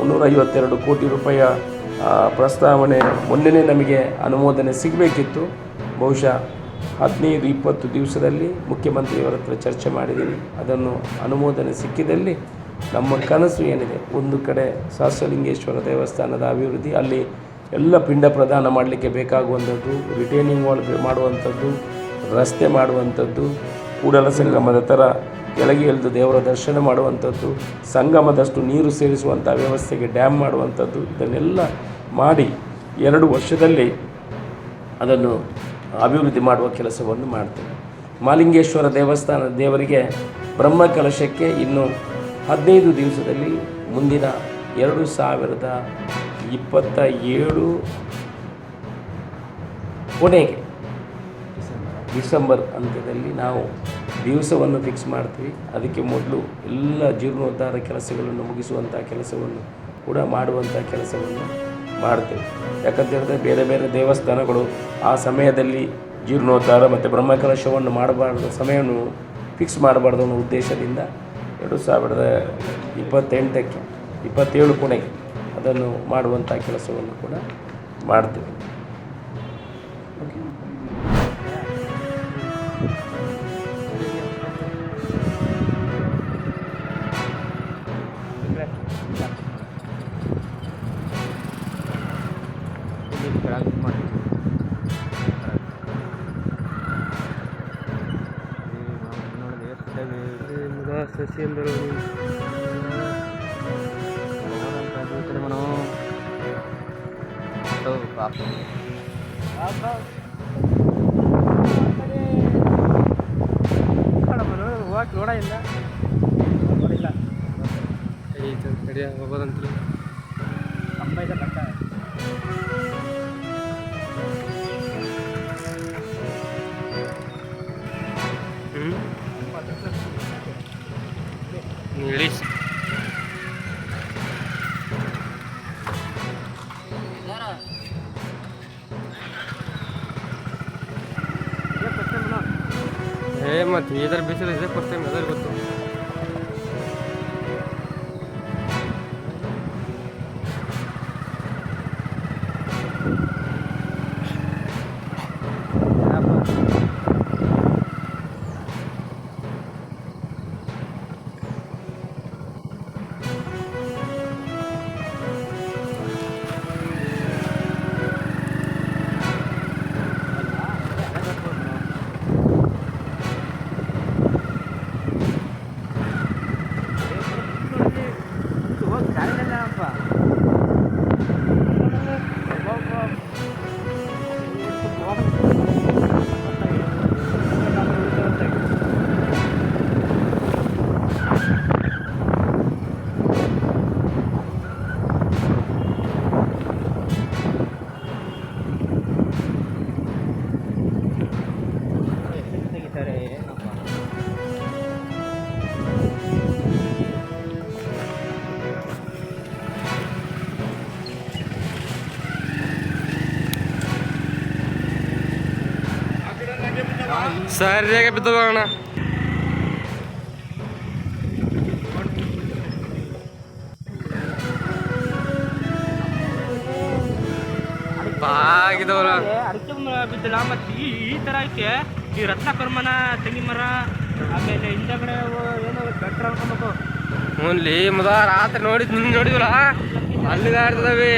152 ಕೋಟಿ ರೂಪಾಯಿಯ ಪ್ರಸ್ತಾವನೆ ಮೊನ್ನೆನೇ ನಮಗೆ ಅನುಮೋದನೆ ಸಿಗಬೇಕಿತ್ತು. ಬಹುಶಃ 15-20 ದಿವಸದಲ್ಲಿ ಮುಖ್ಯಮಂತ್ರಿಯವರ ಹತ್ರ ಚರ್ಚೆ ಮಾಡಿದ್ದೀನಿ. ಅದನ್ನು ಅನುಮೋದನೆ ಸಿಕ್ಕಿದಲ್ಲಿ ನಮ್ಮ ಕನಸು ಏನಿದೆ, ಒಂದು ಕಡೆ ಸಹಸ್ರಲಿಂಗೇಶ್ವರ ದೇವಸ್ಥಾನದ ಅಭಿವೃದ್ಧಿ, ಅಲ್ಲಿ ಎಲ್ಲ ಪಿಂಡ ಪ್ರದಾನ ಮಾಡಲಿಕ್ಕೆ ಬೇಕಾಗುವಂಥದ್ದು, ರಿಟೈನಿಂಗ್ ವಾಲ್ ಮಾಡುವಂಥದ್ದು, ರಸ್ತೆ ಮಾಡುವಂಥದ್ದು, ಕೂಡಲ ಸಂಗಮದ ಥರ ಕೆಳಗೆ ಇಳಿದು ದೇವರ ದರ್ಶನ ಮಾಡುವಂಥದ್ದು, ಸಂಗಮದಷ್ಟು ನೀರು ಸೇರಿಸುವಂಥ ವ್ಯವಸ್ಥೆಗೆ ಡ್ಯಾಮ್ ಮಾಡುವಂಥದ್ದು, ಇದನ್ನೆಲ್ಲ ಮಾಡಿ 2 ವರ್ಷದಲ್ಲಿ ಅದನ್ನು ಅಭಿವೃದ್ಧಿ ಮಾಡುವ ಕೆಲಸವನ್ನು ಮಾಡ್ತೇವೆ. ಮಹಾಲಿಂಗೇಶ್ವರ ದೇವಸ್ಥಾನ ದೇವರಿಗೆ ಬ್ರಹ್ಮಕಲಶಕ್ಕೆ ಇನ್ನು 15 ದಿವಸದಲ್ಲಿ ಮುಂದಿನ 2027 ಕೊನೆಗೆ ಡಿಸೆಂಬರ್ ಅಂತ್ಯದಲ್ಲಿ ನಾವು ದಿವಸವನ್ನು ಫಿಕ್ಸ್ ಮಾಡ್ತೀವಿ. ಅದಕ್ಕೆ ಮೊದಲು ಎಲ್ಲ ಜೀರ್ಣೋದ್ಧಾರ ಕೆಲಸಗಳನ್ನು ಮುಗಿಸುವಂಥ ಕೆಲಸವನ್ನು ಕೂಡ ಮಾಡುವಂಥ ಕೆಲಸವನ್ನು ಮಾಡ್ತೇವೆ. ಯಾಕಂತ ಹೇಳಿದ್ರೆ ಬೇರೆ ಬೇರೆ ದೇವಸ್ಥಾನಗಳು ಆ ಸಮಯದಲ್ಲಿ ಜೀರ್ಣೋದ್ಧಾರ ಮತ್ತು ಬ್ರಹ್ಮಕಲಶವನ್ನು ಮಾಡಬಾರ್ದು, ಸಮಯವನ್ನು ಫಿಕ್ಸ್ ಮಾಡಬಾರ್ದು ಅನ್ನೋ ಉದ್ದೇಶದಿಂದ 2027 ಕೊನೆಗೆ ಅದನ್ನು ಮಾಡುವಂಥ ಕೆಲಸವನ್ನು ಕೂಡ ಮಾಡ್ತೇವೆ. ಸಸಿ ಅಂದರು మనం ಹೋಗಕ್ಕೆ ನೋಡಿಲ್ಲ ಕಡಿಯ ಹೋಗೋದಂತ ಅಂಬೈದ ಬಟ್ಟ ಇಂಗ್ಲೀಷ್ ಮತ್ತು ಇದರ ಬಿಸಿಲು ಇದೆ ಫಸ್ಟ್ ಟೈಮ್ ಅದರ ಗೊತ್ತು. ಸರಿಯಾಗಿ ಬಿದ್ದೋಗೋಣ. ಬಾಗಿದವರ ಅಡಿಕೆ ಬಿದ್ದಿಲ್ಲ. ಮತ್ತು ಈ ಥರ ಐತೆ ಈ ರತ್ನಕರ್ಮನ ತೆಂಗಿನ ಮರ, ಆಮೇಲೆ ಹಿಂದಗಡೆ ಏನೋ ಬೆಟ್ರ ಅನ್ಕೊಬೇಕು. ಹ್ಞೂ ಮದ ರಾತ್ರಿ ನೋಡಿದ್ವಲ್ಲ, ಅಲ್ಲಿ ಆಡ್ತದವಿ.